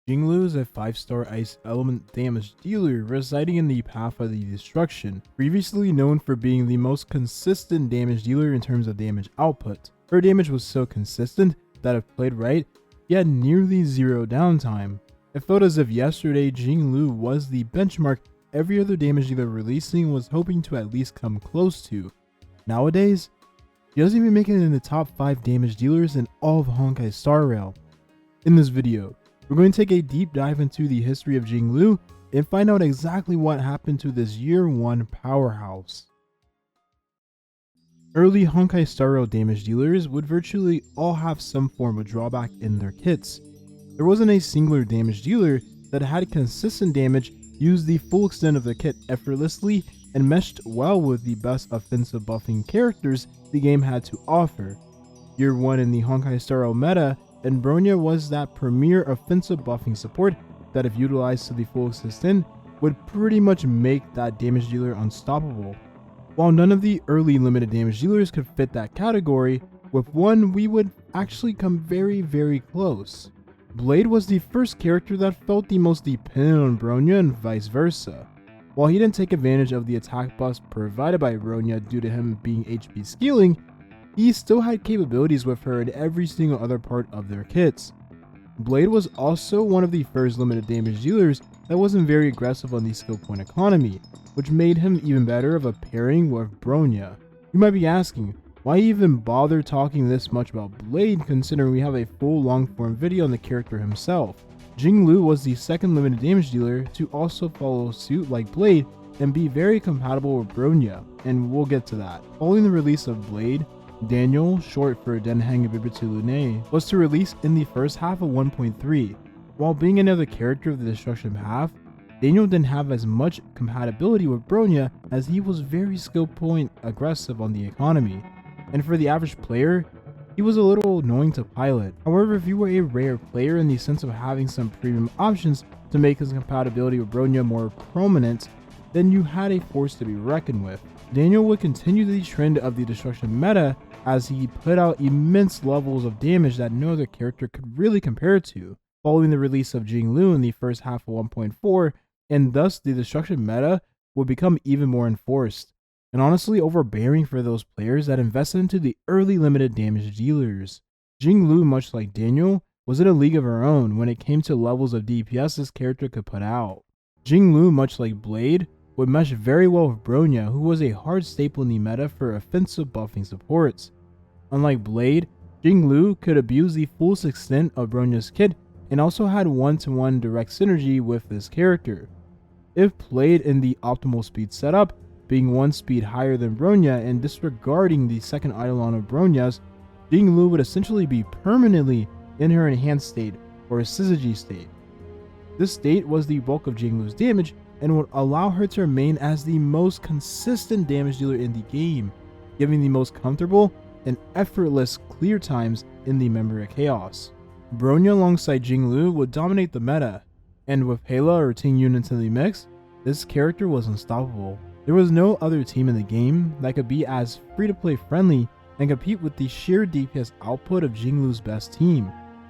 Jingliu is a 5-star ice element damage dealer residing in the Path of the Destruction, previously known for being the most consistent damage dealer in terms of damage output. Her damage was so consistent that if played right, she had nearly zero downtime. It felt as if yesterday Jingliu was the benchmark every other damage dealer releasing was hoping to at least come close to. Nowadays, she doesn't even make it in the top 5 damage dealers in all of Honkai Star Rail. In this video, we're going to take a deep dive into the history of Jingliu and find out exactly what happened to this year 1 powerhouse. Early Honkai Star Rail damage dealers would virtually all have some form of drawback in their kits. There wasn't a singular damage dealer that had consistent damage, used the full extent of the kit effortlessly, and meshed well with the best offensive buffing characters the game had to offer. Year 1 in the Honkai Star Rail meta, and Bronya was that premier offensive buffing support that, if utilized to the full extent, would pretty much make that damage dealer unstoppable. While none of the early limited damage dealers could fit that category, with one we would actually come very close. Blade was the first character that felt the most dependent on Bronya and vice versa. While he didn't take advantage of the attack buffs provided by Bronya due to him being HP scaling, he still had capabilities with her in every single other part of their kits. Blade was also one of the first limited damage dealers that wasn't very aggressive on the skill point economy, which made him even better of a pairing with Bronya. You might be asking, why even bother talking this much about Blade considering we have a full long form video on the character himself? Jingliu was the second limited damage dealer to also follow suit like Blade and be very compatible with Bronya, and we'll get to that. Following the release of Blade, Daniel, short for Denheng Bibitu Lune, was to release in the first half of 1.3. While being another character of the Destruction Path, Daniel didn't have as much compatibility with Bronya as he was very skill point aggressive on the economy, and for the average player, he was a little annoying to pilot. However, if you were a rare player in the sense of having some premium options to make his compatibility with Bronya more prominent, then you had a force to be reckoned with. Daniel would continue the trend of the Destruction meta as he put out immense levels of damage that no other character could really compare to. Following the release of Jingliu in the first half of 1.4, and thus the Destruction meta would become even more enforced, and honestly overbearing for those players that invested into the early limited damage dealers. Jingliu, much like Daniel, was in a league of her own when it came to levels of DPS this character could put out. Jingliu, much like Blade, would mesh very well with Bronya, who was a hard staple in the meta for offensive buffing supports. Unlike Blade, Jingliu could abuse the full extent of Bronya's kit and also had one-to-one direct synergy with this character. If played in the optimal speed setup, being one speed higher than Bronya and disregarding the second eidolon of Bronya's, Jingliu would essentially be permanently in her enhanced state, or Syzygy state. This state was the bulk of Jingliu's damage and would allow her to remain as the most consistent damage dealer in the game, giving the most comfortable and effortless clear times in the Memory of Chaos. Bronya alongside Jingliu would dominate the meta, and with Hela or Ting Yun into the mix, this character was unstoppable. There was no other team in the game that could be as free-to-play friendly and compete with the sheer DPS output of Jingliu's best team.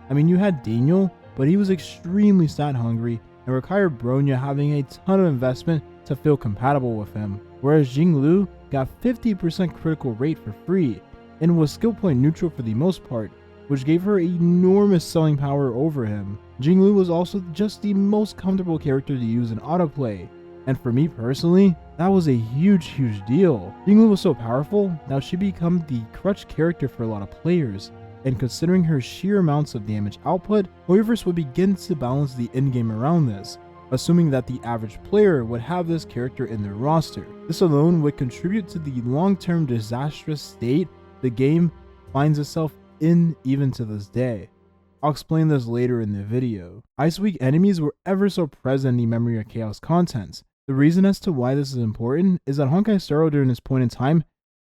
I mean, you had Daniel, but he was extremely stat hungry and required Bronya having a ton of investment to feel compatible with him, whereas Jingliu got 50% critical rate for free and was skill point neutral for the most part, which gave her enormous selling power over him. Jingliu was also just the most comfortable character to use in autoplay, and for me personally, that was a huge deal. Jingliu was so powerful that she became the crutch character for a lot of players, and considering her sheer amounts of damage output, Hoyoverse would begin to balance the endgame around this, assuming that the average player would have this character in their roster. This alone would contribute to the long-term disastrous state the game finds itself in even to this day. I'll explain this later in the video. Ice Week enemies were ever so present in the Memory of Chaos contents. The reason as to why this is important is that Honkai Star Rail during this point in time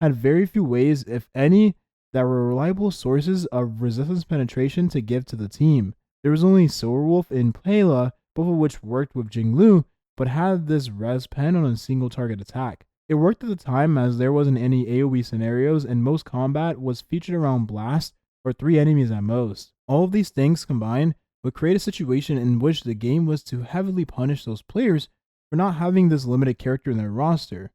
had very few ways, if any, that were reliable sources of resistance penetration to give to the team. There was only Silverwolf and Pela, both of which worked with Jingliu, but had this res pen on a single target attack. It worked at the time as there wasn't any AoE scenarios and most combat was featured around blast or 3 enemies at most. All of these things combined would create a situation in which the game was to heavily punish those players for not having this limited character in their roster.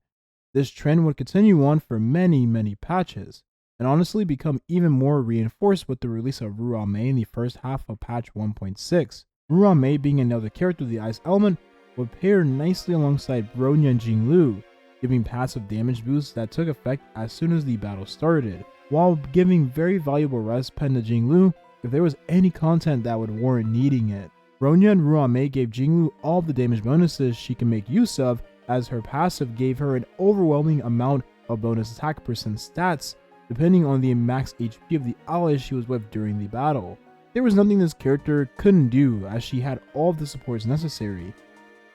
This trend would continue on for many patches, and honestly become even more reinforced with the release of Ruame in the first half of patch 1.6. Ruame, being another character of the ice element, would pair nicely alongside Bronya and Jingliu, giving passive damage boosts that took effect as soon as the battle started, while giving very valuable res pen to Jingliu if there was any content that would warrant needing it. Bronya and Ruame gave Jingliu all the damage bonuses she can make use of, as her passive gave her an overwhelming amount of bonus attack percent stats, depending on the max HP of the allies she was with during the battle. There was nothing this character couldn't do, as she had all of the supports necessary.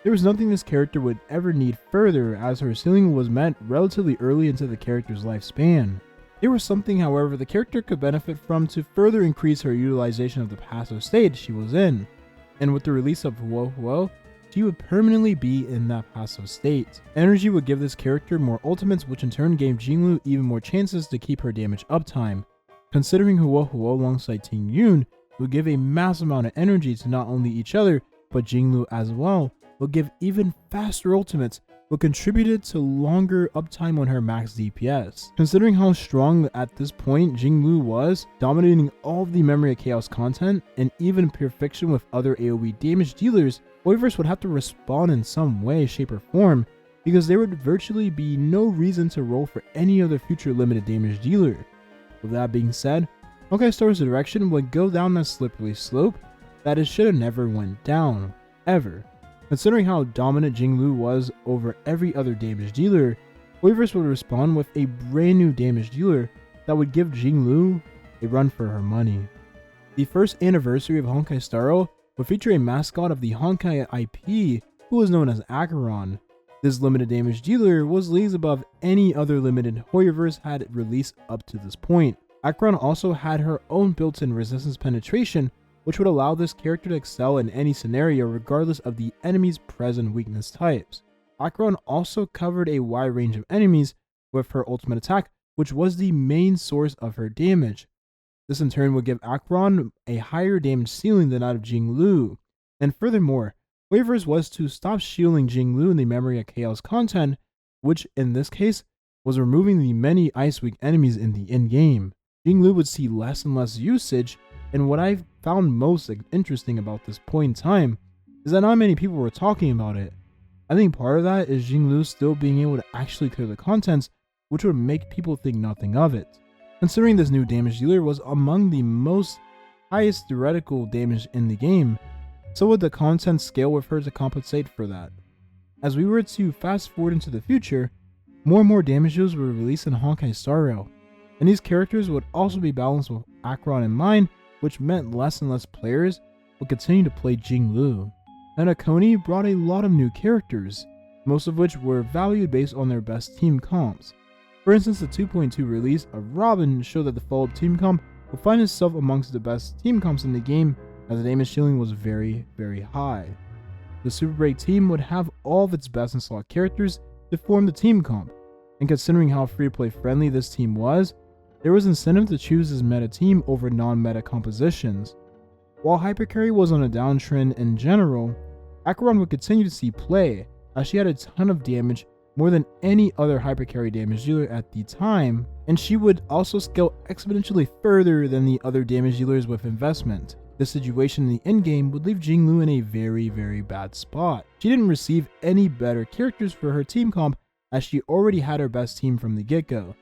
There was nothing this character would ever need further, as her ceiling was met relatively early into the character's lifespan. There was something, however, the character could benefit from to further increase her utilization of the passive state she was in, and with the release of Huo, she would permanently be in that passive state. Energy would give this character more ultimates, which in turn gave Jingliu even more chances to keep her damage uptime. Considering Huo alongside Ting Yun would give a massive amount of energy to not only each other, but Jingliu as well, will give even faster ultimates, but contributed to longer uptime on her max DPS. Considering how strong at this point Jingliu was, dominating all of the Memory of Chaos content, and even perfection with other AoE damage dealers, Hoyoverse would have to respond in some way, shape, or form, because there would virtually be no reason to roll for any other future limited damage dealer. With that being said, Honkai Star's direction would go down that slippery slope that it should have never went down, ever. Considering how dominant Jingliu was over every other damage dealer, Hoyoverse would respond with a brand new damage dealer that would give Jingliu a run for her money. The first anniversary of Honkai Star Rail would feature a mascot of the Honkai IP who was known as Acheron. This limited damage dealer was leagues above any other limited Hoyoverse had released up to this point. Acheron also had her own built-in resistance penetration, which would allow this character to excel in any scenario regardless of the enemy's present weakness types. Acheron also covered a wide range of enemies with her ultimate attack, which was the main source of her damage. This in turn would give Acheron a higher damage ceiling than that of Jingliu, and furthermore, Hoyoverse was to stop shielding Jingliu in the Memory of Chaos content, which in this case was removing the many ice weak enemies in the in-game. Jingliu would see less and less usage, and what I found most interesting about this point in time is that not many people were talking about it. I think part of that is Jingliu still being able to actually clear the contents, which would make people think nothing of it. Considering this new damage dealer was among the most highest theoretical damage in the game, so would the content scale with her to compensate for that. As we were to fast forward into the future, more and more damage dealers were released in Honkai Star Rail, and these characters would also be balanced with Acheron in mind, which meant less and less players would continue to play Jingliu. And Akoni brought a lot of new characters, most of which were valued based on their best team comps. For instance, the 2.2 release of Robin showed that the follow-up team comp would find itself amongst the best team comps in the game, as the damage ceiling was very high. The Super Break team would have all of its best in slot characters to form the team comp, and considering how free-to-play friendly this team was, there was incentive to choose this meta team over non-meta compositions. While Hypercarry was on a downtrend in general, Acheron would continue to see play, as she had a ton of damage, more than any other Hypercarry damage dealer at the time, and she would also scale exponentially further than the other damage dealers with investment. This situation in the endgame would leave Jingliu in a very bad spot. She didn't receive any better characters for her team comp, as she already had her best team from the get-go,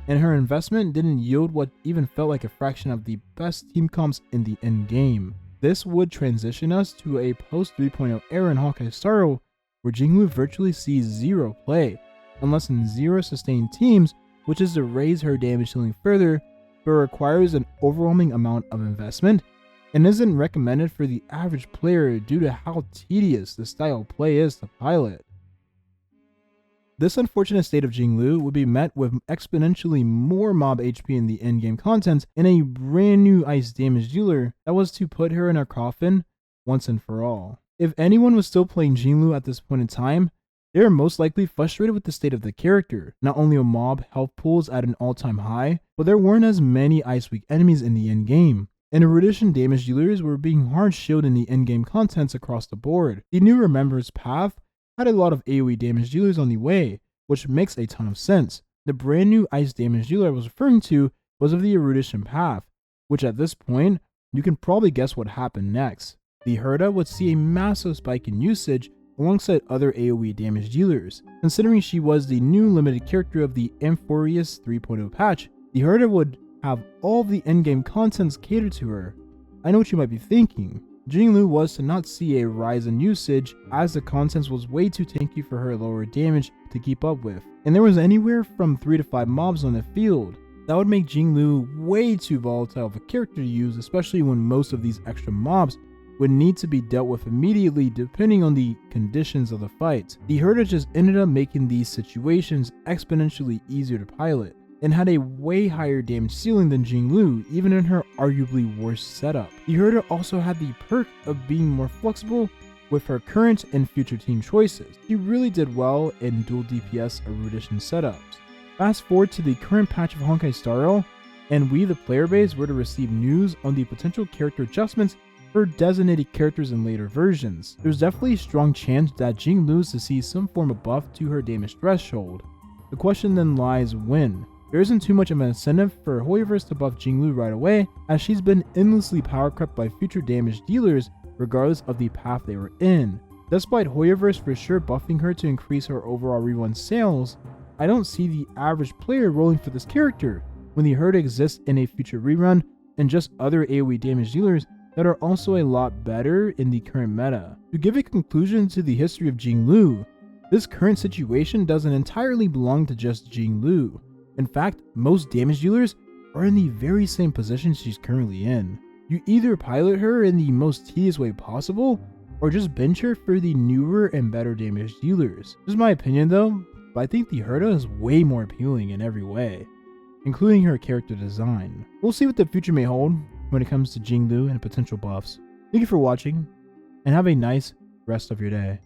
and her investment didn't yield what even felt like a fraction of the best team comps in the endgame. This would transition us to a post 3.0 era in Honkai Star Rail, where Jingliu virtually sees zero play, unless in zero sustained teams, which is to raise her damage ceiling further, but requires an overwhelming amount of investment, and isn't recommended for the average player due to how tedious the style of play is to pilot. This unfortunate state of Jingliu would be met with exponentially more mob HP in the endgame content and a brand new ice damage dealer that was to put her in her coffin once and for all. If anyone was still playing Jingliu at this point in time, they are most likely frustrated with the state of the character. Not only are mob health pools at an all-time high, but there weren't as many ice weak enemies in the endgame, and erudition damage dealers were being hard shielded in the in-game contents across the board. The new Remember's path had a lot of AoE damage dealers on the way, which makes a ton of sense. The brand new ice damage dealer I was referring to was of the erudition path, which at this point, you can probably guess what happened next. The Herda would see a massive spike in usage alongside other AoE damage dealers. Considering she was the new limited character of the Amphorius 3.0 patch, the Herda would have all the endgame contents catered to her. I know what you might be thinking. Jingliu was to not see a rise in usage as the contents was way too tanky for her lower damage to keep up with, and there was anywhere from 3 to 5 mobs on the field. That would make Jingliu way too volatile of a character to use, especially when most of these extra mobs would need to be dealt with immediately depending on the conditions of the fight. The Herda just ended up making these situations exponentially easier to pilot, and had a way higher damage ceiling than Jingliu, even in her arguably worst setup. The Herda also had the perk of being more flexible with her current and future team choices. She really did well in dual DPS erudition setups. Fast forward to the current patch of Honkai Star Rail, and we the player base were to receive news on the potential character adjustments for designated characters in later versions. There's definitely a strong chance that Jingliu is to see some form of buff to her damage threshold. The question then lies when. There isn't too much of an incentive for Hoyoverse to buff Jingliu right away, as she's been endlessly power crept by future damage dealers regardless of the path they were in. Despite Hoyoverse for sure buffing her to increase her overall rerun sales, I don't see the average player rolling for this character when the Herda exists in a future rerun and just other AoE damage dealers that are also a lot better in the current meta. To give a conclusion to the history of Jingliu, this current situation doesn't entirely belong to just Jingliu. In fact, most damage dealers are in the very same position she's currently in. You either pilot her in the most tedious way possible, or just bench her for the newer and better damage dealers. This is my opinion though, but I think the Herda is way more appealing in every way, including her character design. We'll see what the future may hold when it comes to Jingliu and potential buffs. Thank you for watching, and have a nice rest of your day.